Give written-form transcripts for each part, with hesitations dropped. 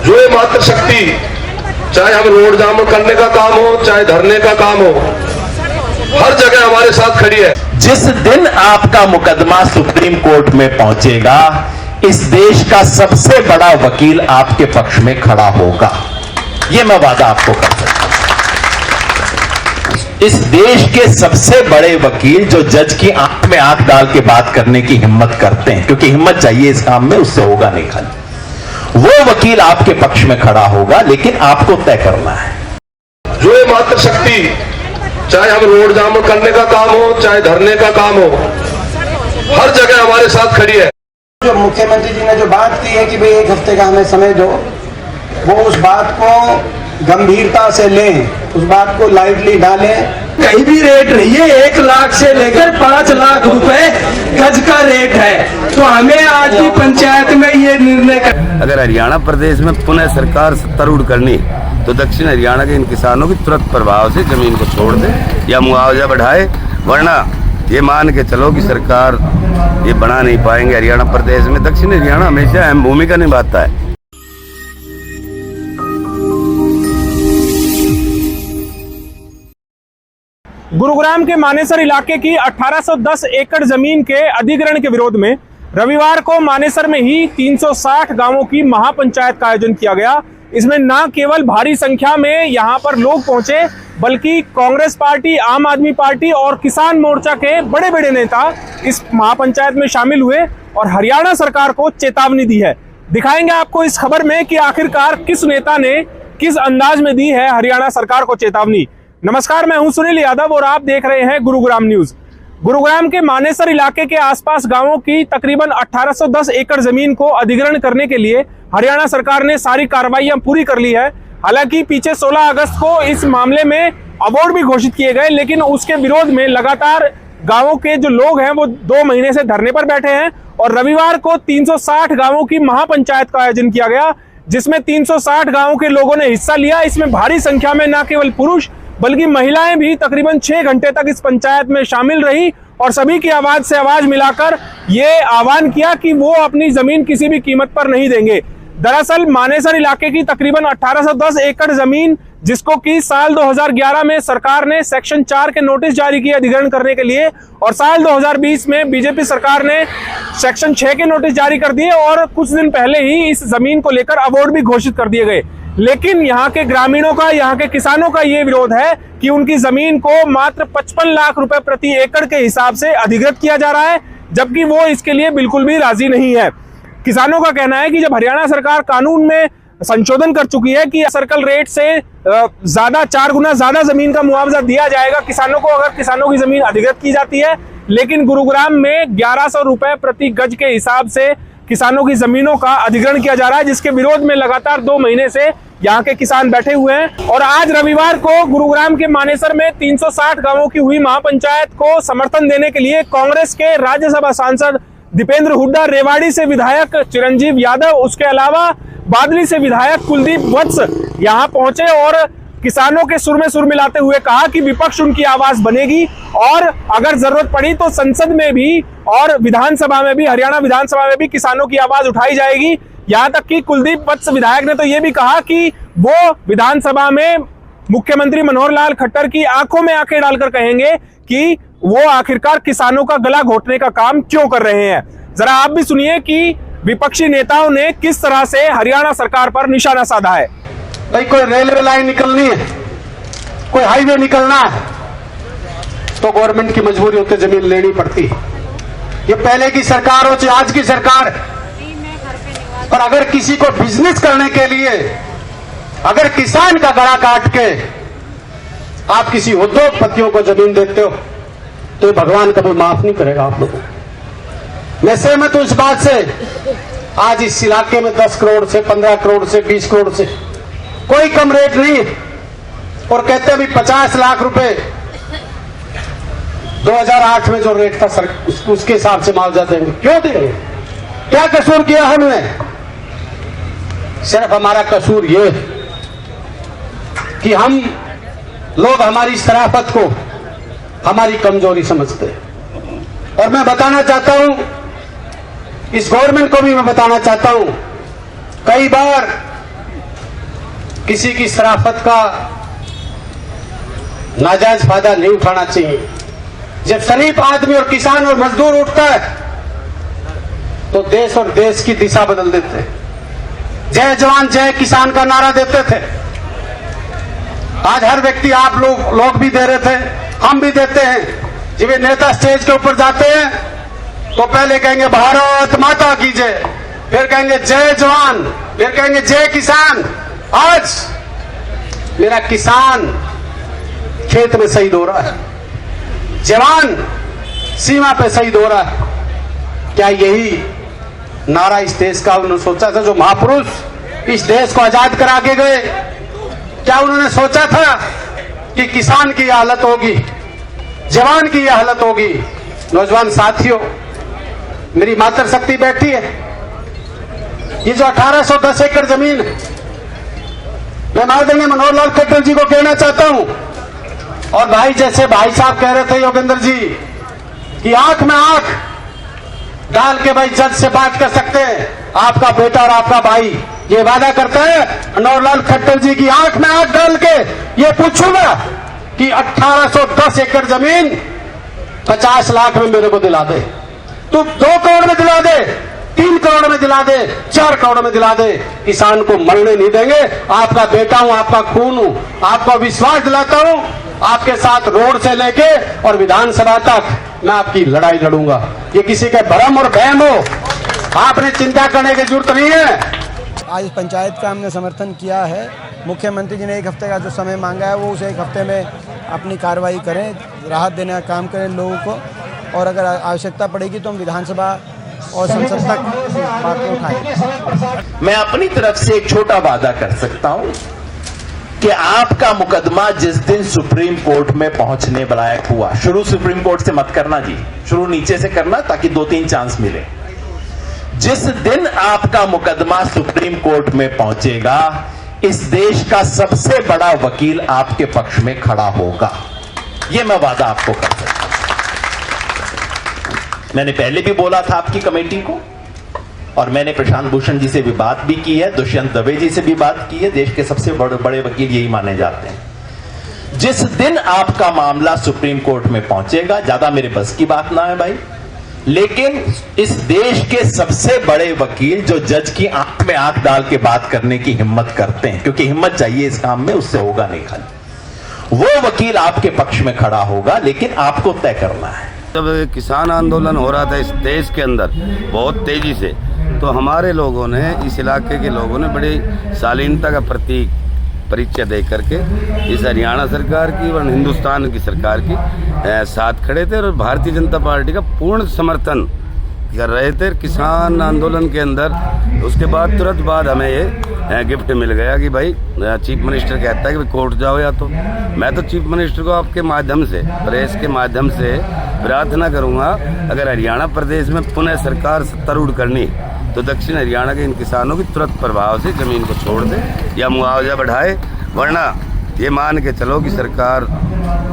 जो ये मातृशक्ति, चाहे हम रोड जाम करने का काम हो, चाहे धरने का काम हो, हर जगह हमारे साथ खड़ी है। जिस दिन आपका मुकदमा सुप्रीम कोर्ट में पहुंचेगा, इस देश का सबसे बड़ा वकील आपके पक्ष में खड़ा होगा, यह मैं वादा आपको कर सकता हूं। इस देश के सबसे बड़े वकील जो जज की आंख में आंख डाल के बात करने की हिम्मत करते हैं, क्योंकि हिम्मत चाहिए इस काम में, उससे होगा नहीं खाली, वो वकील आपके पक्ष में खड़ा होगा, लेकिन आपको तय करना है। जो ये मातृशक्ति, चाहे हम रोड जाम करने का काम हो, चाहे धरने का काम हो, हर जगह हमारे साथ खड़ी है। जो मुख्यमंत्री जी ने जो बात की है कि भाई 1 हफ्ते का हमें समय दो, वो उस बात को गंभीरता से लें, उस बात को लाइटली डालें। कहीं भी रेट नहीं है, 1 लाख से लेकर 5 लाख रुपए गज का रेट है। तो हमें आज की पंचायत में ये निर्णय कर, अगर हरियाणा प्रदेश में पुनः सरकार सत्तारूढ़ करनी, तो दक्षिण हरियाणा के इन किसानों की तुरंत प्रभाव से जमीन को छोड़ दे या मुआवजा बढ़ाए, वरना ये मान के चलो कि सरकार ये बना नहीं पाएंगे हरियाणा प्रदेश में। दक्षिण हरियाणा हमेशा अहम भूमिका निभाता है। गुरुग्राम के मानेसर इलाके की 1810 एकड़ जमीन के अधिग्रहण के विरोध में रविवार को मानेसर में ही 360 गांवों की महापंचायत का आयोजन किया गया। इसमें न केवल भारी संख्या में यहां पर लोग पहुंचे, बल्कि कांग्रेस पार्टी, आम आदमी पार्टी और किसान मोर्चा के बड़े बड़े नेता इस महापंचायत में शामिल हुए और हरियाणा सरकार को चेतावनी दी है। दिखाएंगे आपको इस खबर में कि आखिरकार किस नेता ने किस अंदाज में दी है हरियाणा सरकार को चेतावनी। नमस्कार, मैं हूं सुनील यादव और आप देख रहे हैं गुरुग्राम न्यूज। गुरुग्राम के मानेसर इलाके के आसपास गांवों की तकरीबन 1810 एकड़ जमीन को अधिग्रहण करने के लिए हरियाणा सरकार ने सारी कार्रवाइयां पूरी कर ली है। हालांकि पीछे 16 अगस्त को इस मामले में अवार्ड भी घोषित किए गए, लेकिन उसके विरोध में लगातार गांवों के जो लोग हैं वो 2 महीने से धरने पर बैठे हैं और रविवार को 360 गांवों की महापंचायत का आयोजन किया गया, जिसमें 360 गांवों के लोगों ने हिस्सा लिया। इसमें भारी संख्या में न केवल पुरुष बल्कि महिलाएं भी तकरीबन 6 घंटे तक इस पंचायत में शामिल रही और सभी की आवाज से आवाज मिलाकर ये आह्वान किया कि वो अपनी जमीन किसी भी कीमत पर नहीं देंगे। दरअसल मानेसर इलाके की तकरीबन 1810 एकड़ जमीन, जिसको कि साल 2011 में सरकार ने सेक्शन 4 के नोटिस जारी किए अधिग्रहण करने के लिए और साल 2020 में बीजेपी सरकार ने सेक्शन 6 के नोटिस जारी कर दिए और कुछ दिन पहले ही इस जमीन को लेकर अवार्ड भी घोषित कर दिए गए। लेकिन यहाँ के ग्रामीणों का, यहाँ के किसानों का ये विरोध है कि उनकी जमीन को मात्र 55 लाख रुपए प्रति एकड़ के हिसाब से अधिग्रहित किया जा रहा है, जबकि वो इसके लिए बिल्कुल भी राजी नहीं है। किसानों का कहना है कि जब हरियाणा सरकार कानून में संशोधन कर चुकी है कि सर्कल रेट से ज्यादा 4 गुना ज्यादा जमीन का मुआवजा दिया जाएगा किसानों को अगर किसानों की जमीन अधिग्रहित की जाती है, लेकिन गुरुग्राम में 1100 रुपए प्रति गज के हिसाब से किसानों की जमीनों का अधिग्रहण किया जा रहा है, जिसके विरोध में लगातार 2 महीने से यहाँ के किसान बैठे हुए हैं। और आज रविवार को गुरुग्राम के मानेसर में 360 गांवों की हुई महापंचायत को समर्थन देने के लिए कांग्रेस के राज्यसभा सांसद दीपेंद्र हुड्डा, रेवाड़ी से विधायक चिरंजीव यादव, उसके अलावा बादली से विधायक कुलदीप वत्स यहाँ पहुंचे और किसानों के सुर में सुर मिलाते हुए कहा कि विपक्ष उनकी आवाज बनेगी और अगर जरूरत पड़ी तो संसद में भी और विधानसभा में भी, हरियाणा विधानसभा में भी किसानों की आवाज उठाई जाएगी। यहाँ तक कि कुलदीप वत्स विधायक ने तो ये भी कहा कि वो विधानसभा में मुख्यमंत्री मनोहर लाल खट्टर की आंखों में आंखें डालकर कहेंगे कि वो आखिरकार किसानों का गला घोटने का काम क्यों कर रहे हैं। जरा आप भी सुनिए कि विपक्षी नेताओं ने किस तरह से हरियाणा सरकार पर निशाना साधा है। भाई कोई रेलवे लाइन निकलनी है, कोई हाईवे निकलना है, तो गवर्नमेंट की मजबूरी होती जमीन लेनी पड़ती है। ये पहले की सरकार हो चाहे आज की सरकार, और अगर किसी को बिजनेस करने के लिए अगर किसान का गला काट के आप किसी उद्योगपतियों को जमीन देते हो तो भगवान कभी माफ नहीं करेगा आप लोगों को। मैं सहमत हूं इस बात से। आज इस इलाके में 10 करोड़ से 15 करोड़ से 20 करोड़ से कोई कम रेट नहीं है और कहते हैं भी 50 लाख रुपए 2008 में जो रेट था सर उसके हिसाब से मुआवजा देंगे। क्यों देंगे? क्या कसूर किया हमने? सिर्फ हमारा कसूर ये कि हम लोग हमारी शराफत को हमारी कमजोरी समझते हैं। और मैं बताना चाहता हूं, इस गवर्नमेंट को भी मैं बताना चाहता हूं, कई बार किसी की शराफत का नाजायज फायदा नहीं उठाना चाहिए। जब शरीफ आदमी और किसान और मजदूर उठता है तो देश और देश की दिशा बदल देते हैं। जय जवान जय किसान का नारा देते थे। आज हर व्यक्ति, आप लोग भी दे रहे थे, हम भी देते हैं। जब ये नेता स्टेज के ऊपर जाते हैं तो पहले कहेंगे भारत माता की जय, फिर कहेंगे जय जवान, फिर कहेंगे जय किसान। आज मेरा किसान खेत में शहीद हो रहा है, जवान सीमा पे शहीद हो रहा है। क्या यही नारा इस देश का उन्होंने सोचा था? जो महापुरुष इस देश को आजाद करा के गए, क्या उन्होंने सोचा था कि किसान की यह हालत होगी, जवान की यह हालत होगी? नौजवान साथियों, मेरी मातृशक्ति बैठी है। ये जो 1810 एकड़ जमीन है, मैं माननीय मनोहर लाल खट्टर जी को कहना चाहता हूं, और भाई जैसे भाई साहब कह रहे थे योगेंद्र जी कि आंख में आंख डाल के भाई जज से बात कर सकते हैं। आपका बेटा और आपका भाई ये वादा करता है मनोहर लाल खट्टर जी की आंख में आंख डाल के ये पूछूंगा कि 1810 एकड़ जमीन 50 लाख में मेरे को दिला दे, तू 2 करोड़ में दिला दे, 3 करोड़ में दिला दे, 4 करोड़ में दिला दे, किसान को मरने नहीं देंगे। आपका बेटा हूं, आपका खून हूं, आपको विश्वास दिलाता हूं, आपके साथ रोड से लेके और विधानसभा तक मैं आपकी लड़ाई लड़ूंगा। ये किसी के भ्रम और वहम हो, आपने चिंता करने की जरूरत नहीं है। आज पंचायत का हमने समर्थन किया है। मुख्यमंत्री जी ने 1 हफ्ते का जो समय मांगा है वो उसे 1 हफ्ते में अपनी कार्रवाई करें, राहत देने का काम करें लोगों को, और अगर आवश्यकता पड़ेगी तो हम विधानसभा और संसद तक बातें उठाएं। मैं अपनी तरफ से एक छोटा वादा कर सकता हूं कि आपका मुकदमा जिस दिन सुप्रीम कोर्ट में पहुंचने लायक हुआ, शुरू सुप्रीम कोर्ट से मत करना जी, शुरू नीचे से करना ताकि 2-3 चांस मिले। जिस दिन आपका मुकदमा सुप्रीम कोर्ट में पहुंचेगा, इस देश का सबसे बड़ा वकील आपके पक्ष में खड़ा होगा। यह मैं वादा आपको कर सकता हूं। मैंने पहले भी बोला था आपकी कमेटी को, और मैंने प्रशांत भूषण जी से भी बात भी की है, दुष्यंत दवे जी से भी बात की है। देश के सबसे बड़े वकील यही माने जाते हैं। जिस दिन आपका मामला सुप्रीम कोर्ट में पहुंचेगा, ज्यादा मेरे बस की बात ना है भाई, लेकिन इस देश के सबसे बड़े वकील जो जज की आंख में आंख डाल के बात करने की हिम्मत करते हैं, क्योंकि हिम्मत चाहिए इस काम में, उससे होगा नहीं खाली, वो वकील आपके पक्ष में खड़ा होगा, लेकिन आपको तय करना है। जब किसान आंदोलन हो रहा था इस देश के अंदर बहुत तेजी से, तो हमारे लोगों ने, इस इलाके के लोगों ने बड़ी शालीनता का प्रतीक परिचय दे करके इस हरियाणा सरकार की और हिंदुस्तान की सरकार की साथ खड़े थे और भारतीय जनता पार्टी का पूर्ण समर्थन कर रहे थे किसान आंदोलन के अंदर। उसके बाद तुरंत बाद हमें ये गिफ्ट मिल गया कि भाई चीफ मिनिस्टर कहता है कि भाई कोर्ट जाओ, या तो मैं तो चीफ मिनिस्टर को आपके माध्यम से, प्रेस के माध्यम से प्रार्थना करूंगा, अगर हरियाणा प्रदेश में पुनः सरकार सत्तारूढ़ करनी तो दक्षिण हरियाणा के इन किसानों की तुरंत प्रभाव से जमीन को छोड़ दे या मुआवजा बढ़ाए, वरना ये मान के चलो कि सरकार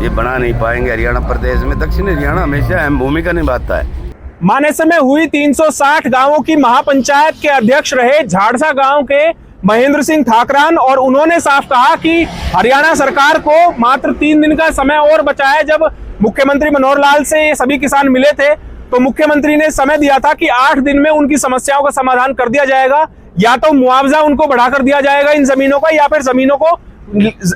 ये बना नहीं पाएंगे हरियाणा प्रदेश में। दक्षिण हरियाणा हमेशा अहम भूमिका निभाता है। मानेसर में हुई 360 गांवों की महापंचायत के अध्यक्ष रहे झाड़सा गांव के महेंद्र सिंह ठाकरान, और उन्होंने साफ कहा कि हरियाणा सरकार को मात्र 3 दिन का समय और बचा है। जब मुख्यमंत्री मनोहर लाल से ये सभी किसान मिले थे तो मुख्यमंत्री ने समय दिया था कि 8 दिन में उनकी समस्याओं का समाधान कर दिया जाएगा, या तो मुआवजा उनको बढ़ाकर दिया जाएगा इन जमीनों का, या फिर जमीनों को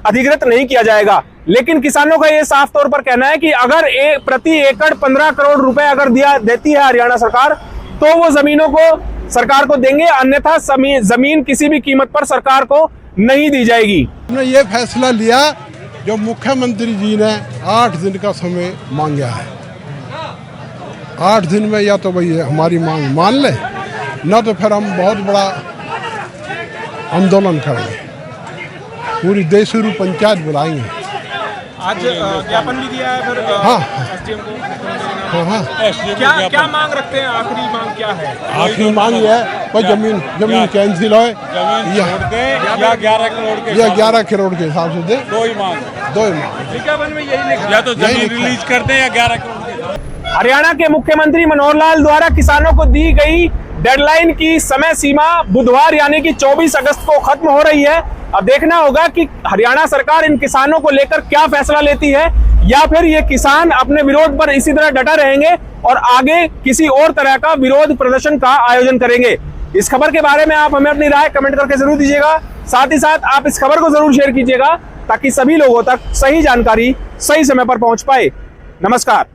अधिकृत नहीं किया जाएगा। लेकिन किसानों का यह साफ तौर पर कहना है कि अगर प्रति एकड़ 15 करोड़ रुपए अगर देती है हरियाणा सरकार, तो वो जमीनों को सरकार को देंगे, अन्यथा जमीन किसी भी कीमत पर सरकार को नहीं दी जाएगी। हमने ये फैसला लिया जो मुख्यमंत्री जी ने 8 दिन का समय मांगा है। 8 दिन में या तो भाई हमारी मांग मान ले, ना तो फिर हम बहुत बड़ा आंदोलन करेंगे, पूरी देशुरू पंचायत बुलाएंगे। आज ज्ञापन भी दिया है फिर हाँ एसडीएम को। हाँ क्या मांग रखते हैं? आखिरी मांग क्या है? आखिरी मांग ये है कोई जमीन कैंसिल हो या 11 करोड़ के 11 करोड़ के हिसाब से दे। दो ही मांग विज्ञापन में यही लिखा, या तो जमीन रिलीज कर दें या 11 करोड़। हरियाणा के मुख्यमंत्री मनोहर लाल द्वारा किसानों को दी गई डेडलाइन की समय सीमा बुधवार यानी कि 24 अगस्त को खत्म हो रही है। अब देखना होगा कि हरियाणा सरकार इन किसानों को लेकर क्या फैसला लेती है, या फिर ये किसान अपने विरोध पर इसी तरह डटे रहेंगे और आगे किसी और तरह का विरोध प्रदर्शन का आयोजन करेंगे। इस खबर के बारे में आप हमें अपनी राय कमेंट करके जरूर दीजिएगा। साथ ही साथ आप इस खबर को जरूर शेयर कीजिएगा ताकि सभी लोगों तक सही जानकारी सही समय पर पहुंच पाए। नमस्कार।